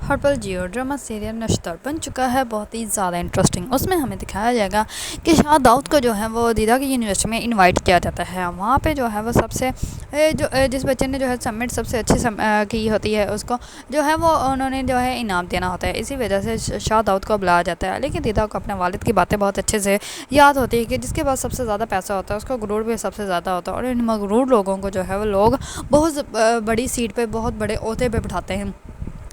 ہرپل Jio drama serial نشتر بن چکا ہے، بہت ہی زیادہ انٹرسٹنگ۔ اس میں ہمیں دکھایا جائے گا کہ شاہ داؤد کو جو ہے وہ دیدہ کی یونیورسٹی میں انوائٹ کیا جاتا ہے۔ وہاں پہ جو ہے وہ سب سے جس بچے نے جو ہے سبمٹ سب سے اچھی کی ہوتی ہے، اس کو جو ہے وہ انہوں نے جو ہے انعام دینا ہوتا ہے۔ اسی وجہ سے شاہ داؤد کو بلایا جاتا ہے، لیکن دیدہ کو اپنے والد کی باتیں بہت اچھے سے یاد ہوتی ہے کہ جس کے پاس سب سے زیادہ پیسہ ہوتا ہے اس کا غرور بھی سب سے زیادہ ہوتا ہے، اور ان مغرور لوگوں کو جو ہے وہ لوگ بہت بڑی سیٹ پہ، بہت بڑے عہدے پہ بٹھاتے ہیں۔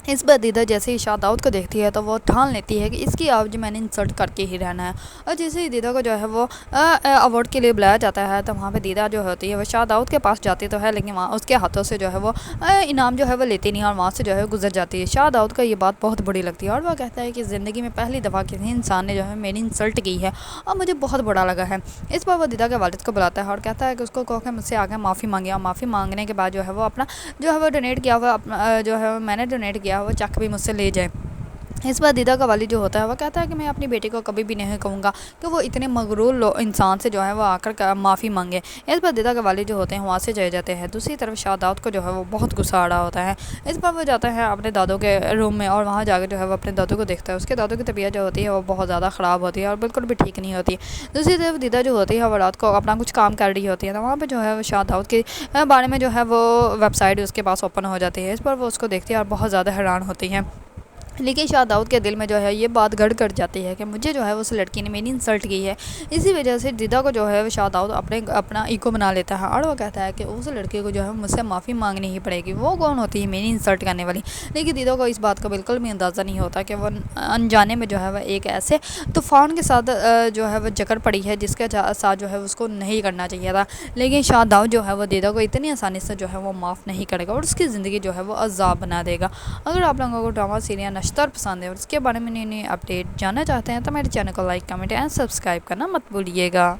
اس پر دیدہ جیسے ہی شاہ داؤد کو دیکھتی ہے تو وہ ٹھان لیتی ہے کہ اس کی آج میں نے انسلٹ کر کے ہی رہنا ہے، اور جیسے ہی دیدہ کو جو ہے وہ ایوارڈ کے لیے بلایا جاتا ہے تو وہاں پہ دیدہ جو ہوتی ہے وہ شاہ داؤد کے پاس جاتی تو ہے، لیکن وہاں اس کے ہاتھوں سے جو ہے وہ انعام جو ہے وہ لیتی نہیں، اور وہاں سے جو ہے گزر جاتی ہے۔ شاہ داؤد کو یہ بات بہت بری لگتی ہے، اور وہ کہتا ہے کہ زندگی میں پہلی دفعہ کسی انسان نے جو ہے میری انسلٹ کی ہے اور مجھے بہت برا لگا ہے۔ اس پر وہ دیدہ کے والد کو بلاتا ہے اور کہتا ہے کہ اس کو کہو کہ مجھ سے آگے معافی مانگے، اور معافی مانگنے کے بعد جو ہے وہ اپنا جو ہے وہ ڈونیٹ کیا ہوا جو ہے میں نے ڈونیٹ کیا وہ چیک بھی مجھ سے لے جائے۔ اس پر دیدہ کا والد جو ہوتا ہے وہ کہتا ہے کہ میں اپنی بیٹی کو کبھی بھی نہیں کہوں گا کہ وہ اتنے مغرور انسان سے جو ہے وہ آ کر معافی مانگے۔ اس پر دیدہ کے والد جو ہوتے ہیں وہاں سے چلے جاتے ہیں۔ دوسری طرف شاہ داؤد کو جو ہے وہ بہت غصہ آ رہا ہوتا ہے۔ اس پر وہ جاتا ہے اپنے دادوں کے روم میں، اور وہاں جا کے جو ہے وہ اپنے دادوں کو دیکھتا ہے۔ اس کے دادوں کی طبیعت جو ہوتی ہے وہ بہت زیادہ خراب ہوتی ہے اور بالکل بھی ٹھیک نہیں ہوتی۔ دوسری طرف دیدہ جو ہوتی ہے وہ رات کو اپنا کچھ کام کر رہی ہوتی ہے، تو وہاں پہ جو ہے وہ شاہ داؤد کے بارے میں جو ہے وہ ویب سائٹ اس کے پاس اوپن ہو جاتی ہے۔ اس پر وہ اس کو دیکھتی ہے اور بہت زیادہ حیران ہوتی ہے، لیکن شاہ داؤد کے دل میں جو ہے یہ بات گڑ کر جاتی ہے کہ مجھے جو ہے اس لڑکی نے میری انسلٹ کی ہے۔ اسی وجہ سے دیدہ کو جو ہے شاہ داؤد اپنا ایگو بنا لیتا ہے، اور وہ کہتا ہے کہ اس لڑکی کو جو ہے مجھ سے معافی مانگنی ہی پڑے گی، وہ کون ہوتی ہے میری انسلٹ کرنے والی۔ لیکن دیدہ کو اس بات کا بالکل بھی اندازہ نہیں ہوتا کہ وہ انجانے میں جو ہے وہ ایک ایسے طوفان کے ساتھ جو ہے وہ جکڑ پڑی ہے جس کے ساتھ جو ہے اس کو نہیں کرنا چاہیے تھا۔ لیکن شاہ داؤد جو ہے وہ دیدہ کو اتنی آسانی سے جو ہے وہ معاف نہیں کرے گا، اور اس کی زندگی جو ہے وہ عذاب بنا دے گا۔ اگر آپ لوگوں کو ڈرامہ سیریل نشتر پسند ہے اور اس کے بارے میں نئی اپڈیٹ جاننا چاہتے ہیں تو میرے چینل کو لائک، کمنٹ اینڈ سبسکرائب کرنا مت بھولیے گا۔